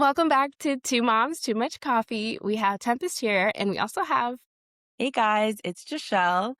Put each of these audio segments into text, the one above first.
Welcome back to Two Moms, Too Much Coffee. We have Tempest here, and we also have Hey guys, it's Jhshell.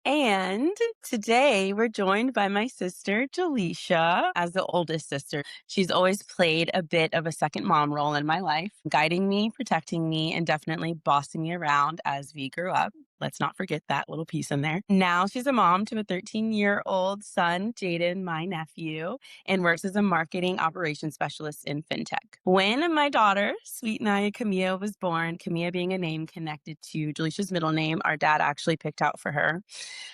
And today we're joined by my sister, Jhlechia, as the oldest sister. She's always played a bit of a second mom role in my life, guiding me, protecting me, and definitely bossing me around as we grew up. Let's not forget that little piece in there. Now she's a mom to a 13-year-old son, Jaden, my nephew, and works as a marketing operations specialist in fintech. When my daughter, sweet Naya Camilla, was born, Camilla being a name connected to Jhlecia's middle name, our dad actually picked out for her.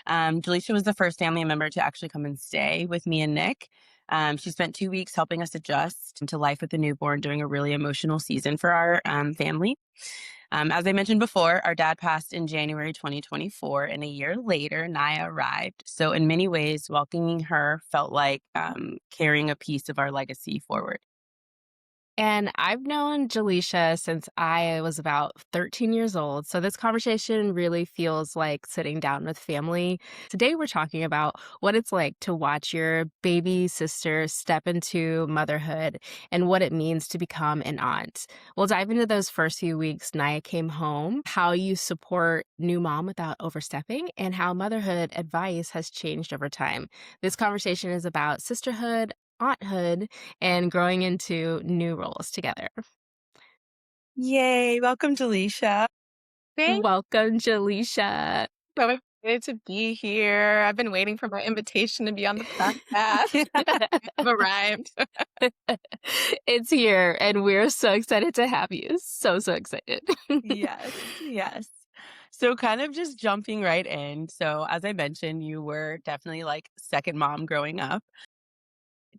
Jhlechia was the first family member to actually come and stay with me and Nick. She spent 2 weeks helping us adjust to life with a newborn during a really emotional season for our family. As I mentioned before, our dad passed in January 2024, and a year later, Naya arrived. So, in many ways, welcoming her felt like carrying a piece of our legacy forward. and I've known Jaleisha since I was about 13 years old. So this conversation really feels like sitting down with family. Today, we're talking about what it's like to watch your baby sister step into motherhood and what it means to become an aunt. We'll dive into those first few weeks Naya came home, how you support new mom without overstepping, and how motherhood advice has changed over time. This conversation is about sisterhood, aunthood, and growing into new roles together. Yay! Welcome, Jhlechia. Thanks. Welcome, Jaleisha. So excited to be here. I've been waiting for my invitation to be on the podcast. I've arrived. It's here, and we're so excited to have you. So excited. Yes, yes. So kind of just jumping right in. So as I mentioned, you were definitely like second mom growing up.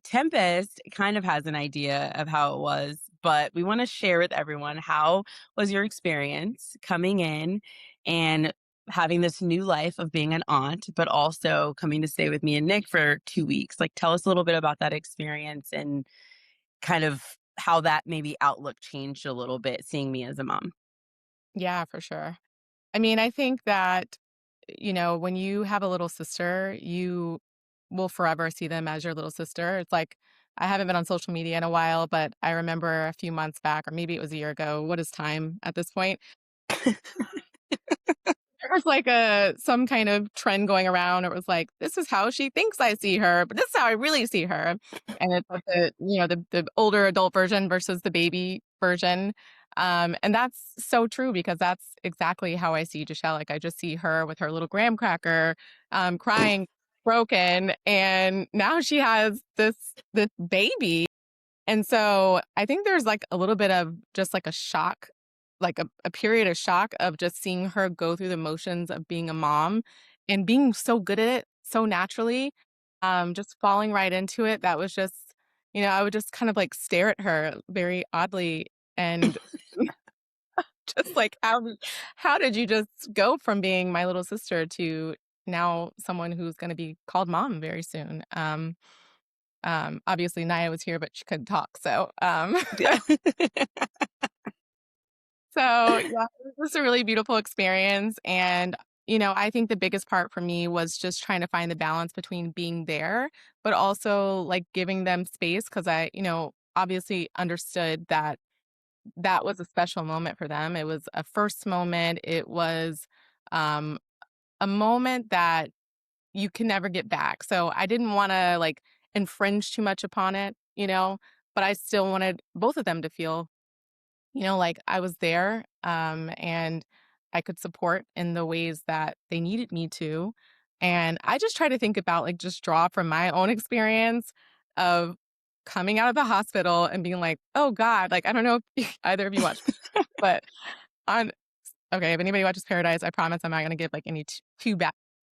Tempest kind of has an idea of how it was, but we want to share with everyone how was your experience coming in and having this new life of being an aunt, but also coming to stay with me and Nick for 2 weeks. Like tell us a little bit about that experience and kind of how that maybe outlook changed a little bit seeing me as a mom. Yeah, for sure. I mean, I think that, when you have a little sister, you will forever see them as your little sister. It's like, I haven't been on social media in a while, but I remember a few months back, or maybe it was a year ago. What is time at this point? There was like some kind of trend going around. It was like, this is how she thinks I see her, but this is how I really see her. And it's like the older adult version versus the baby version. And that's so true because that's exactly how I see Jhshell. Like I just see her with her little graham cracker, crying, broken, and now she has this baby. And so I think there's like a little bit of just like a shock, like a period of shock of just seeing her go through the motions of being a mom and being so good at it so naturally, just falling right into it. That was just, I would just kind of like stare at her very oddly and just like, how did you just go from being my little sister to now someone who's going to be called mom very soon? Obviously Naya was here, but she couldn't talk. Yeah. So yeah, it was just a really beautiful experience. And, I think the biggest part for me was just trying to find the balance between being there, but also like giving them space because I, obviously understood that that was a special moment for them. It was a first moment. It was um, a moment that you can never get back. So I didn't want to like infringe too much upon it, but I still wanted both of them to feel like I was there, and I could support in the ways that they needed me to. And I just try to think about like just draw from my own experience of coming out of the hospital and being like, oh God, like I don't know if either of you watch, but on okay, if anybody watches Paradise, I promise I'm not gonna give like any too bad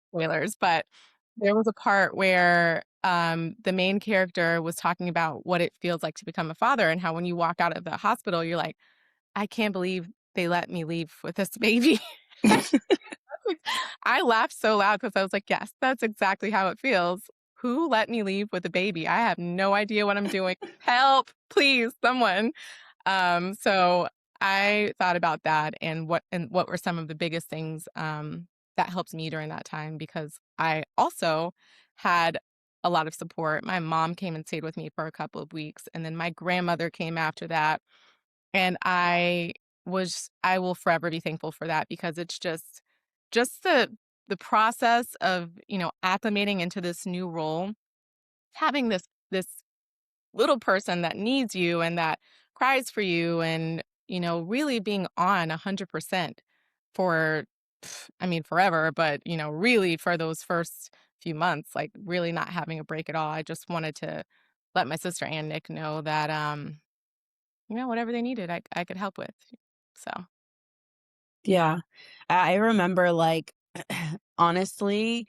spoilers, but there was a part where the main character was talking about what it feels like to become a father and how when you walk out of the hospital, you're like, I can't believe they let me leave with this baby. I laughed so loud because I was like, yes, that's exactly how it feels. Who let me leave with a baby? I have no idea what I'm doing. Help, please, someone. So I thought about that and what were some of the biggest things that helped me during that time because I also had a lot of support. My mom came and stayed with me for a couple of weeks, and then my grandmother came after that And I will forever be thankful for that because it's just the process of, acclimating into this new role, having this little person that needs you and that cries for you and, really being on 100% for, I mean, forever, but, really for those first few months, like really not having a break at all. I just wanted to let my sister and Nick know that, whatever they needed, I could help with. So, Yeah. I remember, like, honestly,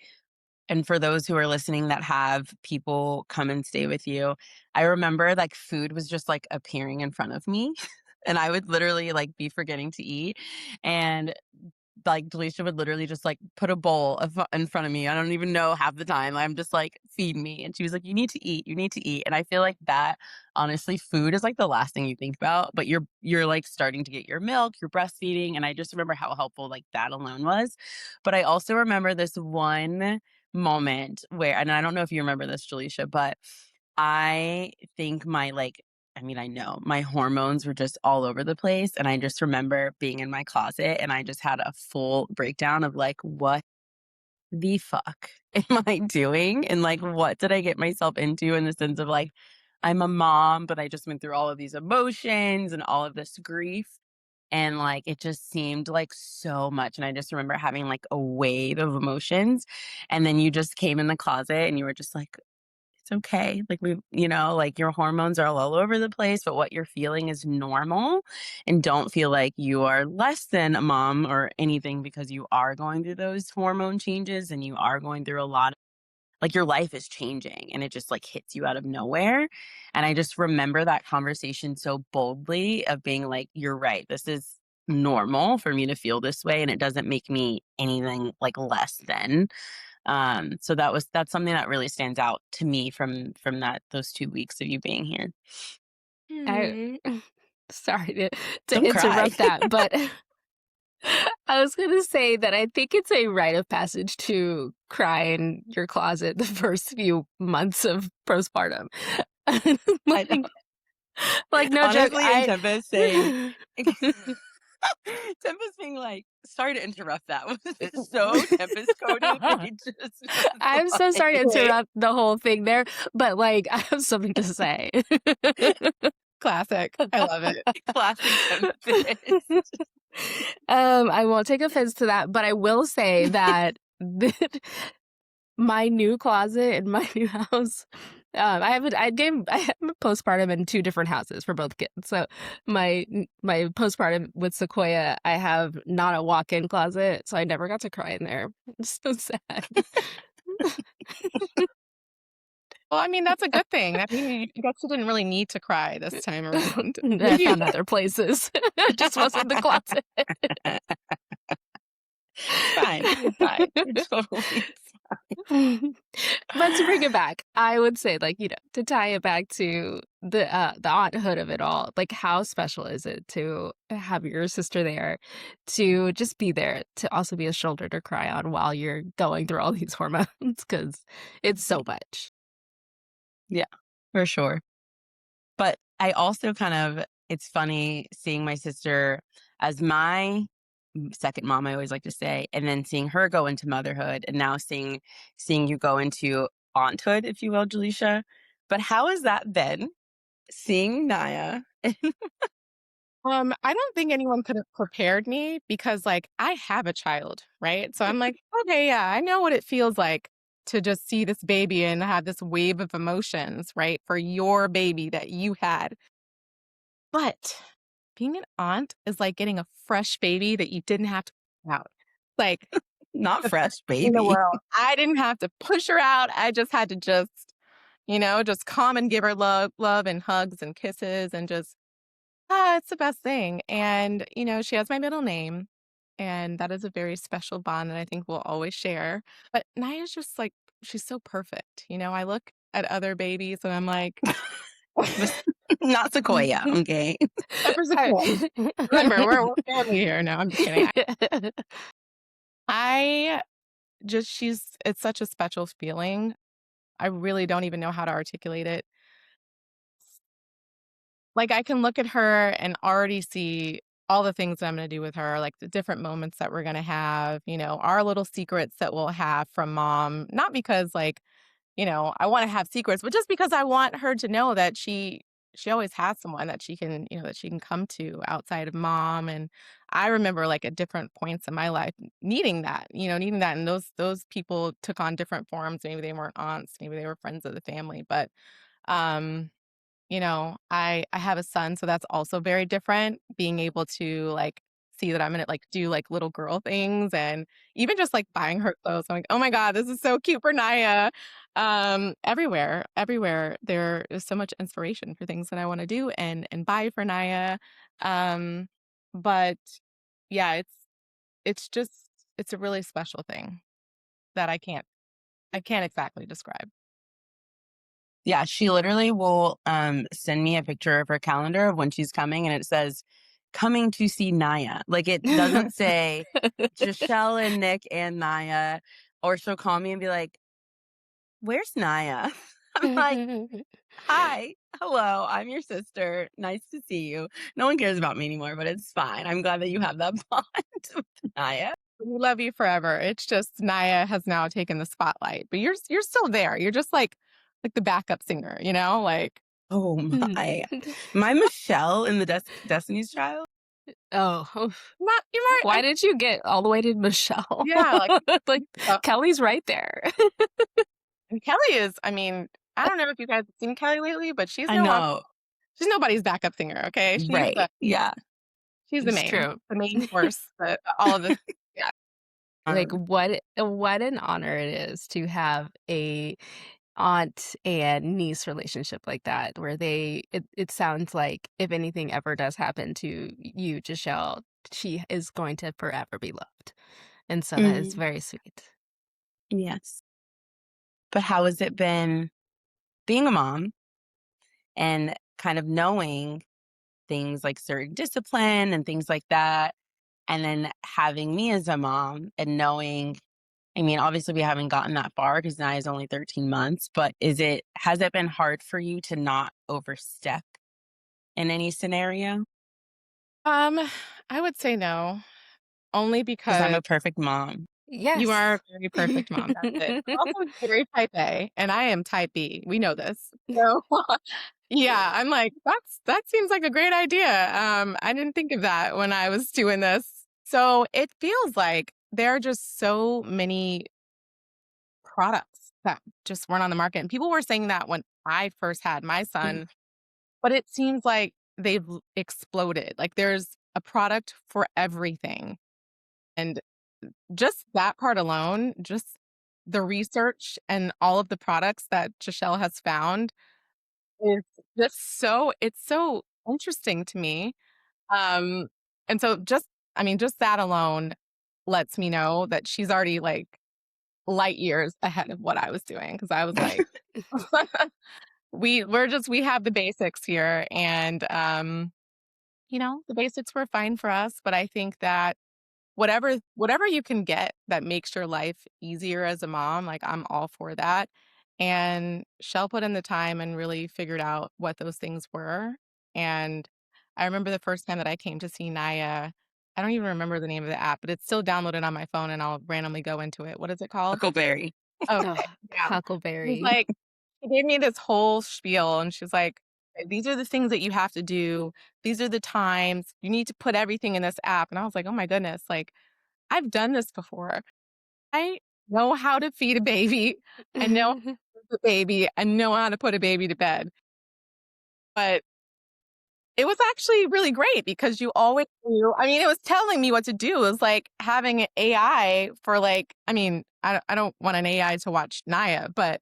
and for those who are listening that have people come and stay with you, I remember, like, food was just, like, appearing in front of me, and I would literally, like, be forgetting to eat, and like, Jhlechia would literally just, like, put a bowl of in front of me. I don't even know half the time. I'm just like, "Feed me." And she was like, "You need to eat. You need to eat." And I feel like that honestly, food is, like, the last thing you think about, but you're, like, starting to get your milk, you're breastfeeding, and I just remember how helpful, like, that alone was. But I also remember this one moment where, and I don't know if you remember this, Jhlechia, but I think my, like, I mean, I know my hormones were just all over the place. And I just remember being in my closet and I just had a full breakdown of like, what the fuck am I doing? And like, what did I get myself into, in the sense of like, I'm a mom, but I just went through all of these emotions and all of this grief. And like, it just seemed like so much. And I just remember having like a wave of emotions. And then you just came in the closet and you were just like, it's okay. Like, like, your hormones are all over the place, but what you're feeling is normal. And don't feel like you are less than a mom or anything, because you are going through those hormone changes and you are going through a lot. Like, your life is changing and it just like hits you out of nowhere. And I just remember that conversation so boldly of being like, you're right. This is normal for me to feel this way. And it doesn't make me anything like less than. So that's something that really stands out to me from those 2 weeks of you being here. I hmm. sorry to Don't cry. interrupt that, but I was gonna say that I think it's a rite of passage to cry in your closet the first few months of postpartum. I know. Like like, no joke, Honestly, and I Tempest saying Tempest being like, "Sorry to interrupt that." Was so Tempest coding. I just was I'm so sorry to like interrupt the whole thing there, but, like, I have something to say. Classic. I love it. classic Tempest. I won't take offense to that, but I will say that my new closet in my new house, I have a postpartum in 2 different houses for both kids. So my postpartum with Sequoia, I have not a walk-in closet, so I never got to cry in there. It's so sad. Well, I mean, that's a good thing. That means you guess you didn't really need to cry this time around. I found other places. It just wasn't the closet. It's fine. You're fine. You're totally But to bring it back, I would say, like, to tie it back to the aunthood of it all, like, how special is it to have your sister there, to just be there, to also be a shoulder to cry on while you're going through all these hormones, because it's so much. Yeah, for sure. But I also kind of, it's funny seeing my sister as my second mom, I always like to say, and then seeing her go into motherhood, and now seeing you go into aunthood, if you will, Jhlechia. But how has that been, seeing Naya? I don't think anyone could have prepared me because, like, I have a child, right? So I'm like, okay, yeah, I know what it feels like to just see this baby and have this wave of emotions, right? For your baby that you had. But being an aunt is like getting a fresh baby that you didn't have to put out. Like Not the best fresh in the baby. world. I didn't have to push her out. I just had to just come and give her love and hugs and kisses and just it's the best thing. And, she has my middle name, and that is a very special bond that I think we'll always share. But Naya's just like, she's so perfect. I look at other babies and I'm like, But not Sequoia, okay? Pepper's a kid. Remember, we're family here. No, I'm just kidding. I it's such a special feeling. I really don't even know how to articulate it. Like, I can look at her and already see all the things that I'm gonna do with her, like, the different moments that we're gonna have, our little secrets that we'll have from mom, not because, like, I wanna have secrets, but just because I want her to know that she always has someone that that she can come to outside of mom, and I remember, like, at different points in my life needing that, and those people took on different forms. Maybe they weren't aunts, maybe they were friends of the family, but, um I have a son, so that's also very different, being able to, like, see that I'm gonna, like, do, like, little girl things and even just, like, buying her clothes. I'm like, "Oh my god, this is so cute for Naya." Everywhere there is so much inspiration for things that I wanna do and buy for Naya. Um, but yeah, it's just it's a really special thing that I can't exactly describe. Yeah, she literally will, send me a picture of her calendar of when she's coming, and it says, "Coming to see Naya." Like, it doesn't say Jhshell and Nick and Naya, or she'll call me and be like, "Where's Naya?" I'm like, "Hi. Hello. I'm your sister. Nice to see you." No one cares about me anymore, but it's fine. I'm glad that you have that bond with Naya. We love you forever. It's just Naya has now taken the spotlight, but you're still there. You're just like the backup singer, like Oh my. My Michelle in the Destiny's Child? Oh, oof. not you're right. Why did you get all the way to Michelle? Yeah, like Like, uh, Kelly's right there. and Kelly is. I mean, I don't know if you guys have seen Kelly lately, but I know. she's nobody's backup singer. Okay, Right. Yeah. she's It's true. the main force. All of this. Yeah. Like, Um, what an honor it is to have a aunt and niece relationship like that, where it sounds like if anything ever does happen to you, Jhshell, she is going to forever be loved. And so that is mm, very sweet. yes. But how has it been being a mom and kind of knowing things like certain discipline and things like that, and then having me as a mom and knowing, I mean, obviously we haven't gotten that far because Naya is only 13 months, but has it been hard for you to not overstep in any scenario? Um, I would say no, only Because I'm because a perfect mom. you are Yes. a very perfect mom, that's it. You're also very type A, and I am type B, we know this. So, yeah, I'm like, that seems like a great idea, I didn't think of that when I was doing this. So, it feels like there are just so many products that just weren't on the market, and people were saying that when I first had my Mm, son, but it seems like they've exploded, like, there's a product for everything, and just that part alone, just the research and all of the products that Jhshell has found is it's so interesting to me. Um, and so just that alone lets me know that she's already like light years ahead of what I was doing because I was like, we have the basics here, and the basics were fine for us, but I think that whatever you can get that makes your life easier as a mom, like, I'm all for that, and Shell put in the time and really figured out what those things were, and I remember the first time that I came to see Naya. I don't even remember the name of the app, but it's still downloaded on my phone, and I'll randomly go into it. What is it called? Huckleberry. Oh, Okay, yeah. She's Huckleberry. like she gave me this whole spiel, and she's like, "These are the things that you have to do. These are the times. You need to put everything in this app." And I was like, "Oh my goodness, like, I've done this before. I know how to feed a baby. I know how to feed a baby. I know how to put a baby to bed." But it was actually really great because you always knew. I mean, it was telling me what to do. It was like having an AI for like, I mean, I don't want an AI to watch Naya, but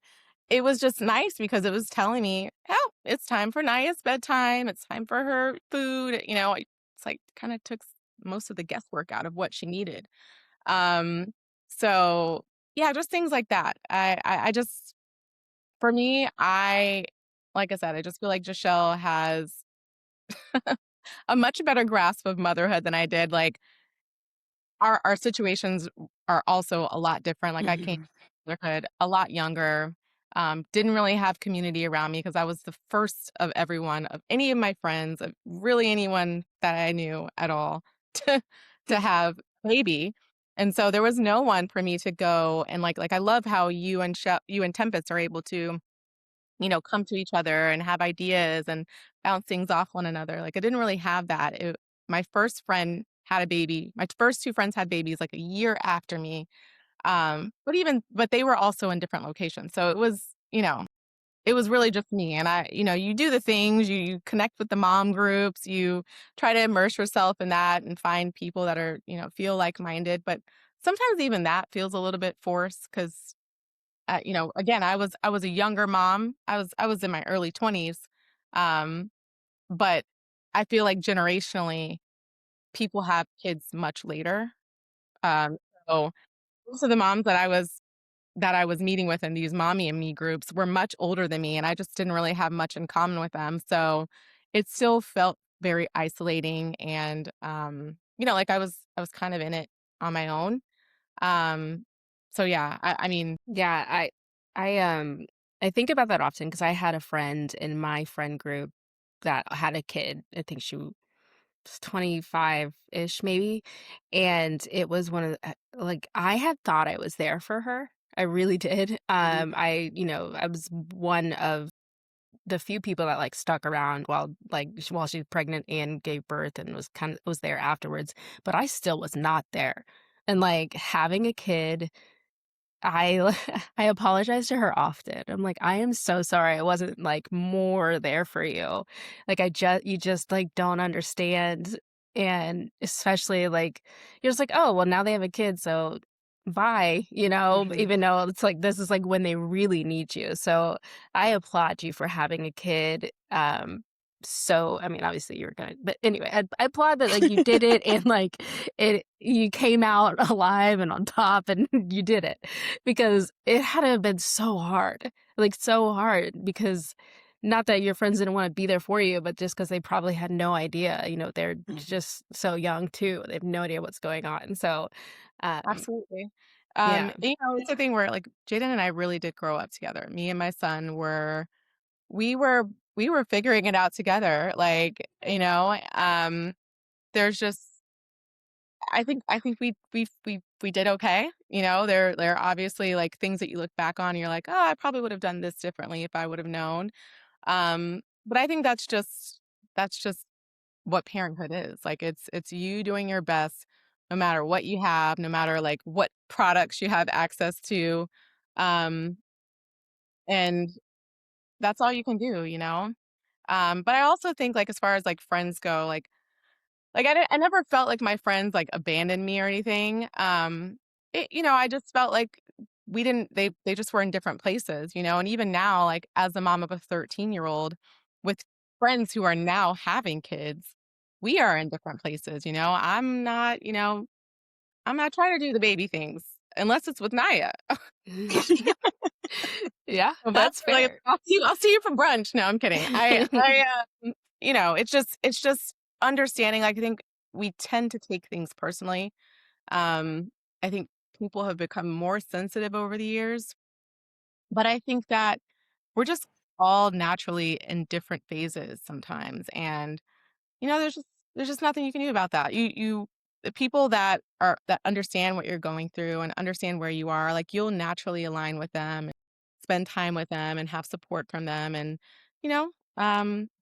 it was just nice because it was telling me, oh, it's time for Naya's bedtime. It's time for her food. It's like kind of took most of the guesswork out of what she needed. Um, so yeah, just things like that. I just, for me, like I said, I just feel like Jhshell has a much better grasp of motherhood than I did. Like our situations are also a lot different. Like I came Mhm. to motherhood a lot younger. Didn't really have community around me because I was the first of everyone, of any of my friends, of really anyone that I knew at all to to have a baby. And so there was no one for me to go and like I love how you and Tempest are able to, come to each other and have ideas and bounce things off one another. Like I didn't really have that. My first friend had a baby. My first two friends had babies like a year after me. But they were also in different locations. So it was really just me. And you do the things, you connect with the mom groups, you try to immerse yourself in that and find people that are, feel like-minded. But sometimes even that feels a little bit forced because again, I was a younger mom. I was in my early 20s. Um, but I feel like generationally, people have kids much later. Um, so most of the moms that I was meeting with in these mommy and me groups were much older than me, and I just didn't really have much in common with them. So it still felt very isolating and like I was kind of in it on my own. Um so yeah, I mean, Yeah, I, um, I think about that often because I had a friend in my friend group that had a kid. I think she was 25-ish maybe, and it was one of the like, I had thought I was there for her. I really did. Mhm. I was one of the few people that, like, stuck around while she was pregnant and gave birth and was there afterwards, but I still was not there. And, like, having a kid I I apologize to her often. I'm like, "I am so sorry I wasn't, like, more there for you. Like, you just, like, don't understand." And especially, like, you're just like, "Oh, well, now they have a kid, so bye," Mhm. even though it's like this is, like, when they really need you. So, I applaud you for having a kid, so I mean, obviously, you were gonna but anyway, I applaud that, like, you did it and, like, you came out alive and on top and you did it. Because it had to have been so hard, like, so hard because not that your friends didn't wanna be there for you, but just because they probably had no idea, they're Mhm. just so young too, they have no idea what's going on, so, um, absolutely. yeah. It's a thing where like Jaden and I really did grow up together. Me and my son we were we were figuring it out together. Like, there's just I think we did okay. There are obviously like things that you look back on and you're like, "Oh, I probably would have done this differently if I would have known." But I think that's just what parenthood is. Like it's you doing your best no matter what you have, no matter like what products you have access to. Um, and that's all you can do. But I also think like as far as like friends go, I never felt like my friends, like, abandoned me or anything. I just felt like we didn't they just were in different places. And even now, like, as the mom of a 13-year-old with friends who are now having kids, we are in different places. I'm not trying to do the baby things unless it's with Naya. Yeah, So that's that's like, fair. I'll see you for brunch. No, I'm kidding. It's just understanding, like, I think we tend to take things personally. I think people have become more sensitive over the years, but I think that we're just all naturally in different phases sometimes, and, there's just nothing you can do about that. The people that understand what you're going through and understand where you are, like, you'll naturally align with them, spend time with them, and have support from them, and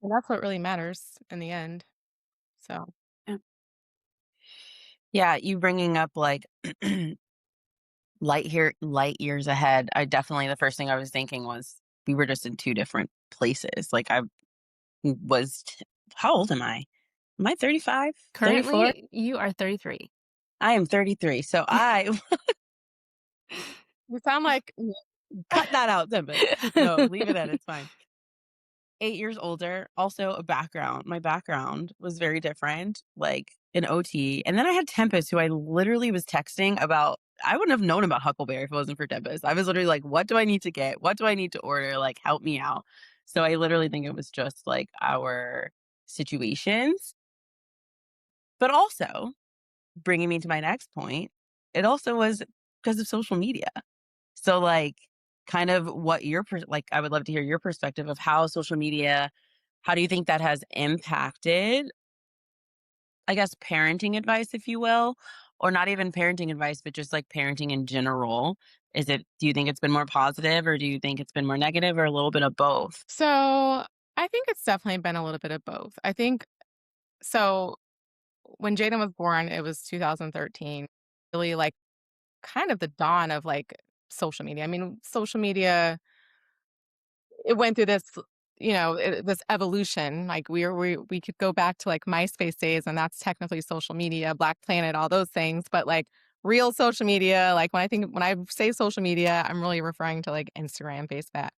that's what really matters in the end, so Yeah. Yeah, you bringing up, like, light years ahead, I definitely the first thing I was thinking was we were just in 2 different places. Like, I was t how old am I? Am I 35? 34? Currently, you are 33. I am 33, so I you sound like cut that out, Tempest. No, leave it in, it's fine. 8 years older, also a background. My background was very different, like in OT. And then I had Tempest, who I literally was texting about. I wouldn't have known about Huckleberry if it wasn't for Tempest. I was literally like, what do I need to get? What do I need to order? Like, help me out. So I literally think it was just like our situations, but also bringing me to my next point, it also was because of social media. So, like, kind of what your like I would love to hear your perspective of how social media, how do you think that has impacted, I guess, parenting advice, if you will, or not even parenting advice, but just like parenting in general? Do you think it's been more positive or do you think it's been more negative or a little bit of both? So I think it's definitely been a little bit of both. I think so. When Jaden was born, it was 2013, really like kind of the dawn of like social media. I mean, social media, it went through this, this evolution. Like we could go back to like MySpace days, and that's technically social media, Black Planet, all those things. But like real social media, like when I say social media, I'm really referring to like Instagram,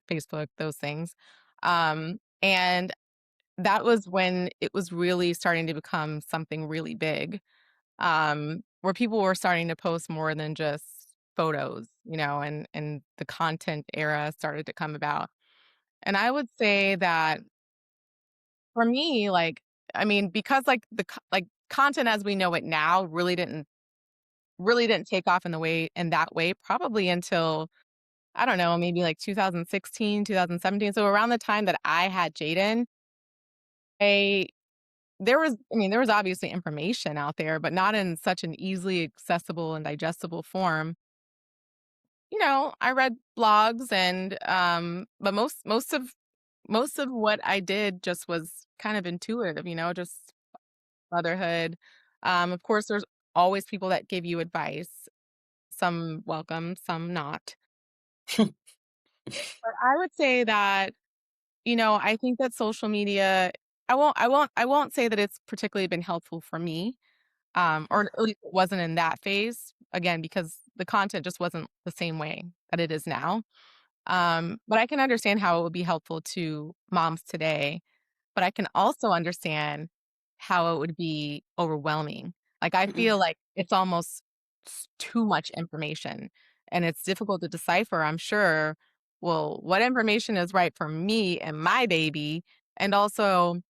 Facebook, those things. And that was when it was really starting to become something really big, where people were starting to post more than just photos, and the content era started to come about. And I would say that for me, like, I mean, because like like content as we know it now really didn't take off in that way probably until I don't know, maybe like 2016, 2017. So around the time that I had Jaden, I there was obviously information out there, but not in such an easily accessible and digestible form. I read blogs and but most of what I did just was kind of intuitive, just motherhood. Of course there's always people that give you advice, some welcome, some not. But I would say that, I think that social media I won't say that it's particularly been helpful for me. Or at least it wasn't in that phase, again, because the content just wasn't the same way that it is now. But I can understand how it would be helpful to moms today, but I can also understand how it would be overwhelming. Like, I feel like it's almost too much information and it's difficult to decipher, I'm sure. Well, what information is right for me and my baby? And also,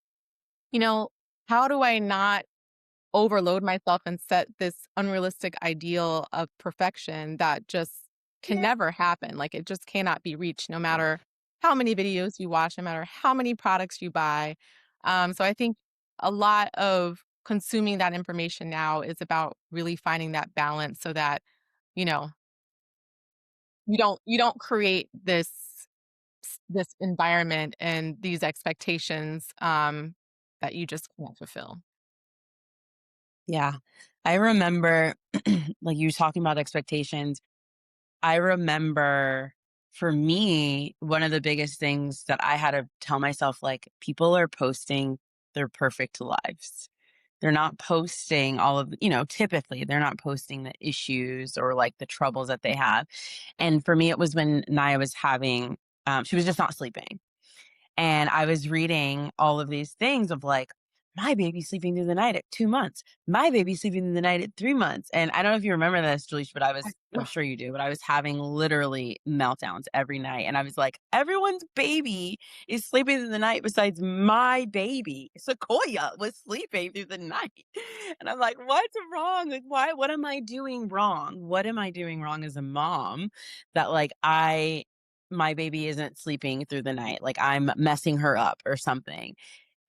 you know, how do I not overload myself and set this unrealistic ideal of perfection that just can never happen. Like it just cannot be reached no matter how many videos you watch, no matter how many products you buy. So I think a lot of consuming that information now is about really finding that balance so that, you know, you don't create this environment and these expectations that you just can't fulfill. Yeah. I remember, like you talking about expectations. I remember for me, one of the biggest things that I had to tell myself, like, people are posting their perfect lives. They're not posting all of, typically they're not posting the issues or like the troubles that they have. And for me, it was when Naya was having, she was just not sleeping. And I was reading all of these things of like, my baby's sleeping through the night at 2 months. My baby's sleeping through the night at 3 months. And I don't know if you remember this, Jhlechia, but I'm sure you do, but I was having literally meltdowns every night. And I was like, everyone's baby is sleeping through the night besides my baby. Sequoia was sleeping through the night. And I'm like, what's wrong? Like, why? What am I doing wrong? What am I doing wrong as a mom that like my baby isn't sleeping through the night, like I'm messing her up or something.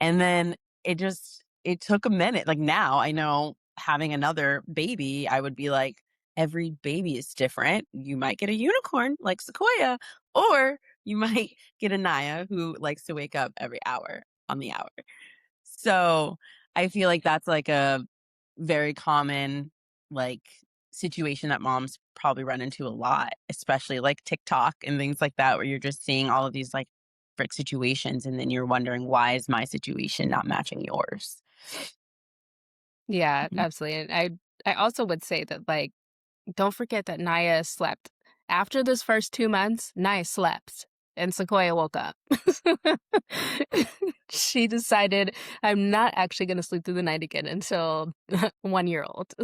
And then it took a minute. Like now I know having another baby, I would be like, every baby is different. You might get a unicorn like Sequoia, or you might get a Naya who likes to wake up every hour on the hour. So I feel like that's like a very common like situation that moms probably run into a lot, especially like TikTok and things like that, where you're just seeing all of these like different situations and then you're wondering why is my situation not matching yours? Yeah, Mhm. absolutely. And I also would say that, like, don't forget that Naya slept. After those first 2 months, Naya slept, and Sequoia woke up. She decided, "I'm not actually gonna sleep through the night again until 1-year-old."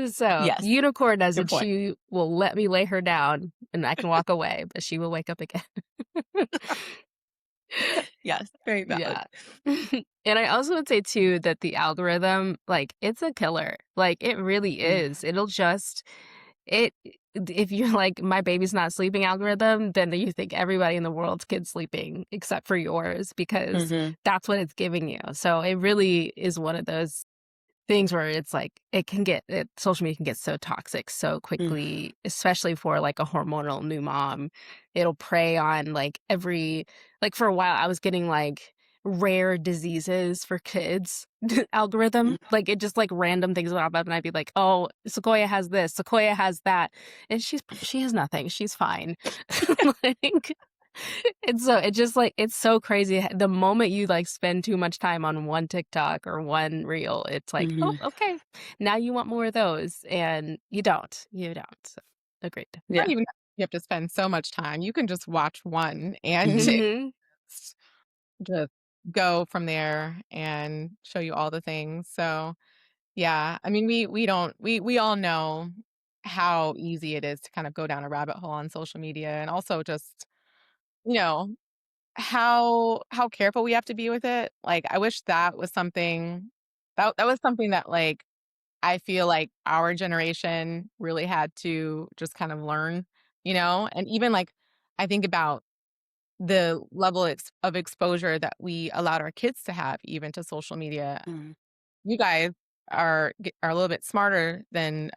So, Yes, unicorn as in good point. she will let me lay her down, and I can walk away, but she will wake up again. Yes, very valid. Yeah. And I also would say too that the algorithm, like, it's a killer. Like, it really Mm. is. It'll just it if you're like, "My baby's not sleeping" algorithm, then you think everybody in the world's kid's sleeping except for yours because Mhm. that's what it's giving you. So it really is one of those things where it's like social media can get so toxic so Mm. quickly, especially for like a hormonal new mom. It'll prey on like for a while I was getting like rare diseases for kids algorithm. Mm. Like it just like random things would pop up and I'd be like, oh, Sequoia has this, Sequoia has that. And she has nothing. She's fine. Like and so it just like it's so crazy. The moment you like spend too much time on one TikTok or one reel, it's like, oh, Mhm. okay, now you want more of those, and you don't. You don't. So, agreed. Not Yeah. even you have to spend so much time. You can just watch one and Mhm. Hmm. just go from there and show you all the things. So, yeah, I mean, we all know how easy it is to kind of go down a rabbit hole on social media and also just, you know, how careful we have to be with it. Like, I wish that was something that was something that, like, I feel like our generation really had to just kind of learn, And even, like, I think about the level of exposure that we allowed our kids to have even to social media. Mhm. You guys are a little bit smarter than,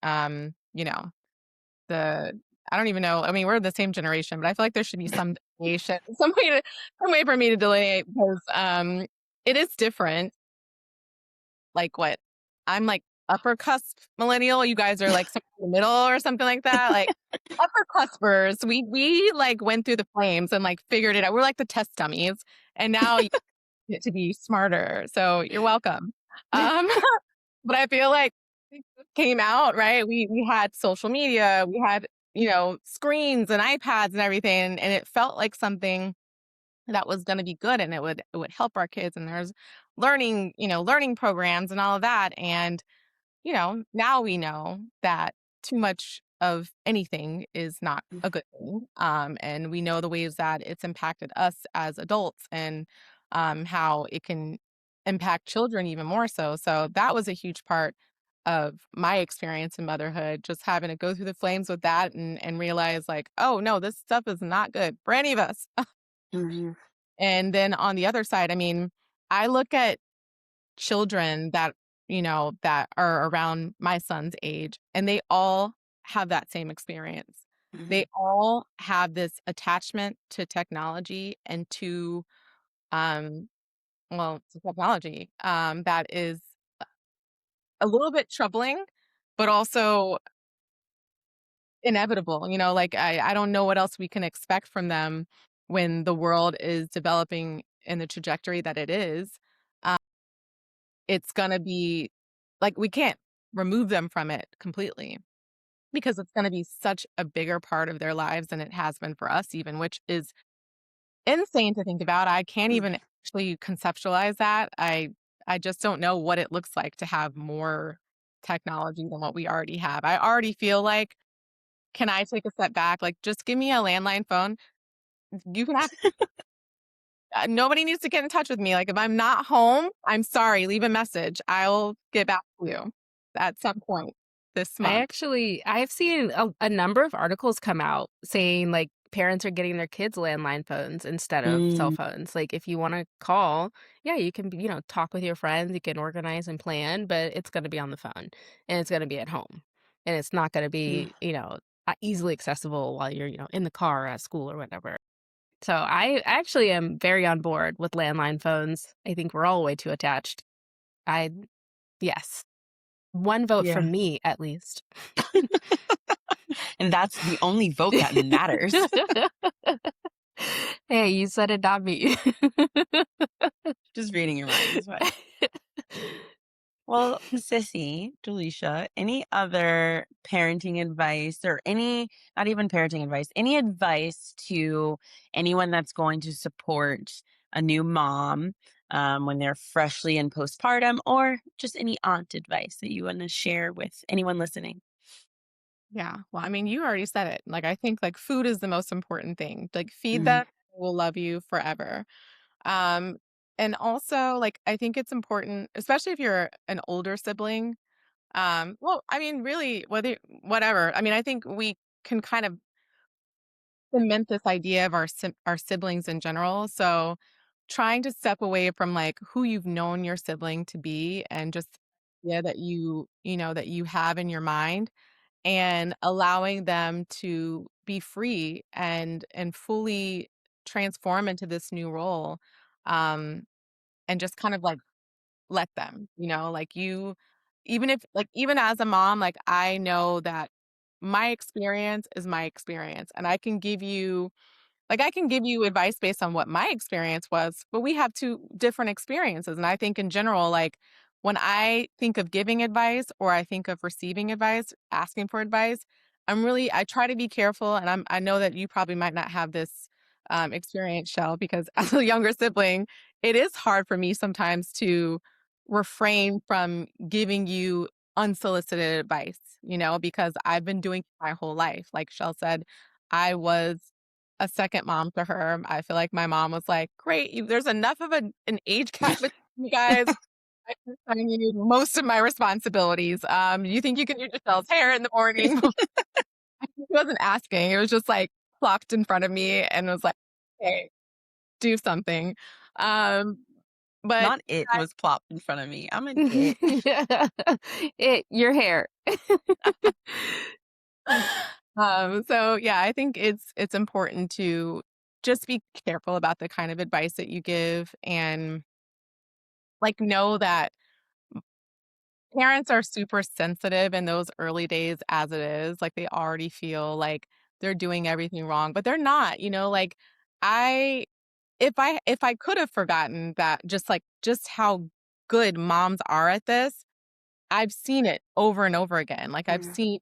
the I don't even know. I mean, we're the same generation, but I feel like there should be some delineation, some way for me to delineate because, it is different. Like what? I'm like upper cusp millennial. You guys are like somewhere in the middle or something like that. Like upper cuspers. We like went through the flames and like figured it out. We're like the test dummies, and now you get to be smarter. So you're welcome. Um, but I feel like it came out right. We had social media. We had screens and iPads and everything, and it felt like something that was going to be good and it would help our kids and there's learning programs and all of that and now we know that too much of anything is not a good thing. And we know the ways that it's impacted us as adults and how it can impact children even more so. So that was a huge part of my experience in motherhood, just having to go through the flames with that and realize like, oh no, this stuff is not good for any of us. Mhm. And then on the other side, I mean, I look at children that are around my son's age, and they all have that same experience. They Mhm. all have this attachment to technology and um, to technology, that is a little bit troubling, but also inevitable. Like I don't know what else we can expect from them when the world is developing in the trajectory that it is. Um, it's gonna be like we can't remove them from it completely because it's gonna be such a bigger part of their lives than it has been for us even, which is insane to think about. I can't Mhm. even actually conceptualize that. I just don't know what it looks like to have more technology than what we already have. I already feel like, can I take a step back? Like, just give me a landline phone. You can have nobody needs to get in touch with me. Like, if I'm not home, I'm sorry, leave a message. I'll get back to you at some point this month. I've seen a number of articles come out saying like parents are getting their kids landline phones instead of cell Mm. phones. Like if you want to call, yeah, you can, talk with your friends, you can organize and plan, but it's going to be on the phone and it's going to be at home and it's not going to Mm. be, easily accessible while you're, in the car or at school or whatever. So I actually am very on board with landline phones. I think we're all way too attached. I, yes, one vote Yeah. from me at least. And that's the only vote that matters. Hey, you said it, not me. Just reading your mind is fine. Well, Sissy, Jaleisha, any other parenting advice or not even parenting advice, any advice to anyone that's going to support a new mom when they're freshly in postpartum, or just any aunt advice that you want to share with anyone listening? Yeah. Well, I mean, you already said it. Like, I think like food is the most important thing. Like, feed Mhm. them, they will love you forever. Um, and also, like, I think it's important, especially if you're an older sibling. Well, I mean, really, whatever. I mean, I think we can kind of cement this idea of our siblings in general. So trying to step away from like who you've known your sibling to be and just yeah that that you have in your mind and allowing them to be free and fully transform into this new role um and just kind of like let them, like you even if like even as a mom, like I know that my experience is my experience and I can give you advice based on what my experience was, but we have 2 different experiences, and I think in general, like, when I think of giving advice or I think of receiving advice, asking for advice, I try to be careful, and I know that you probably might not have this, experience, Shell, because as a younger sibling, it is hard for me sometimes to refrain from giving you unsolicited advice, because I've been doing it my whole life. Like Shell said, I was a second mom to her. I feel like my mom was like, "Great, there's enough of an age gap between you guys. I can assign you most of my responsibilities. You think you can do Jhshell's hair in the morning?" She wasn't asking. It was just like plopped in front of me and was like, "Hey, do something." Um, but Not it was plopped in front of me. I'm an it. Your hair. so yeah, I think it's important to just be careful about the kind of advice that you give and like know that parents are super sensitive in those early days as it is. Like they already feel like they're doing everything wrong, but they're not, like I if I could have forgotten that just how good moms are at this, I've seen it over and over again. Like I've Mm, seen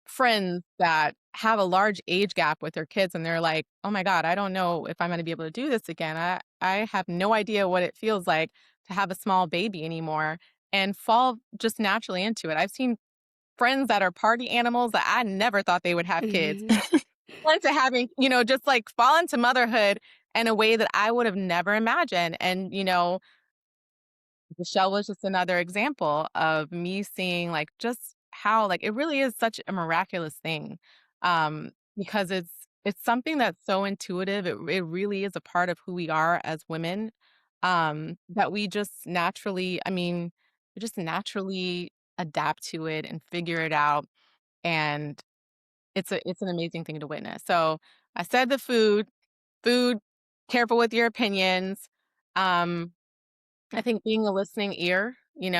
friends that have a large age gap with their kids and they're like, "Oh my god, I don't know if I'm gonna be able to do this again. I have no idea what it feels like to have a small baby anymore," and fall just naturally into it. I've seen friends that are party animals that I never thought they would have kids, Mhm. fall into having, just like fall into motherhood in a way that I would have never imagined. And, Jhshell was just another example of me seeing like just how like it really is such a miraculous thing. Because it's something that's so intuitive. It really is a part of who we are as women. That we just naturally adapt to it and figure it out. And it's an amazing thing to witness. So I said the food, careful with your opinions. Um, I think being a listening ear, you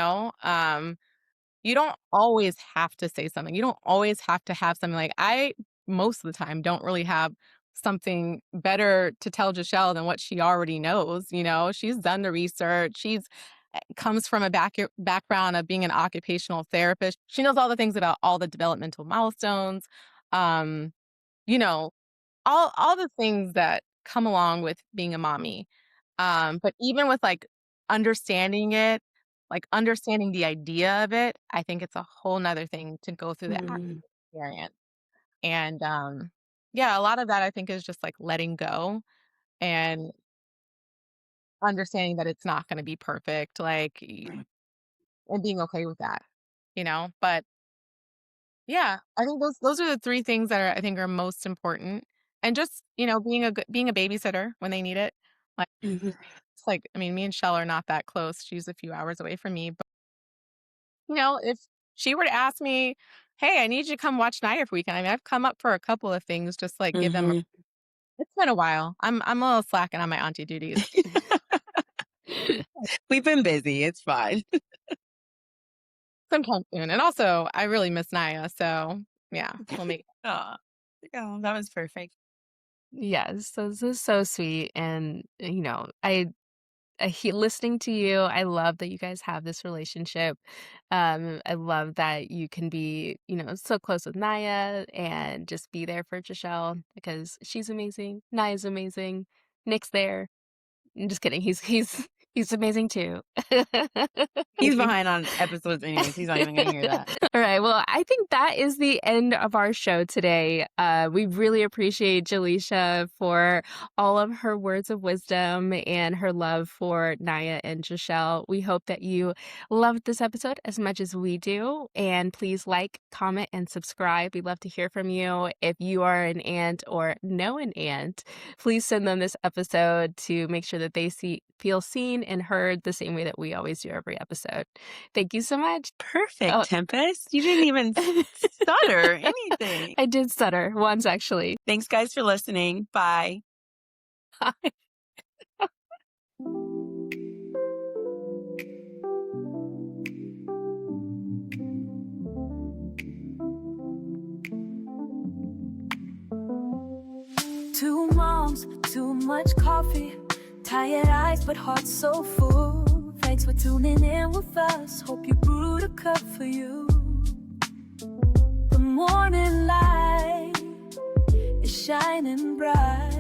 don't always have to say something. You don't always have to have something like I most of the time don't really have something better to tell Jhshell than what she already knows. She's done the research. She's comes from a background of being an occupational therapist. She knows all the things about all the developmental milestones. Um, you know, all the things that come along with being a mommy. But even with, like, understanding it, like, understanding the idea of it, I think it's a whole 'nother thing to go through the actual mm, experience. And, yeah, a lot of that I think is just, like, letting go and understanding that it's not gonna be perfect, like, right. and being okay with that, But yeah, I think those are the 3 things that I think are most important. And just, being a babysitter when they need it. Like, Mhm. it's like, I mean, me and Shell are not that close. She's a few hours away from me, but, if she were to ask me, "Hey, I need you to come watch Naya for weekend." I mean, I've come up for a couple of things, just, like, give them a Mhm. it's been a while. I'm a little slacking on my auntie duties. We've been busy, it's fine. Sometime soon. And also, I really miss Naya, so, yeah, we'll make Aw. Oh, that was perfect. Yes, so this is so sweet, and, listening to you, I love that you guys have this relationship. I love that you can be, so close with Naya and just be there for Jhshell because she's amazing. Naya's amazing. Nick's there. I'm just kidding. He's He's amazing too. He's behind on episodes anyways. He's not even going to hear that. All right. Well, I think that is the end of our show today. We really appreciate Jhlechia for all of her words of wisdom and her love for Naya and Jhshell. We hope that you loved this episode as much as we do. And please like, comment, and subscribe. We'd love to hear from you. If you are an aunt or know an aunt, please send them this episode to make sure that they feel seen and heard the same way that we always do every episode. Thank you so much. Perfect, Tempest. You didn't even stutter anything. I did stutter once, actually. Thanks, guys, for listening. Bye. Bye. Two moms, too much coffee, tired eyes but hearts so full. Thanks for tuning in with us. Hope you brewed a cup for you. The morning light is shining bright.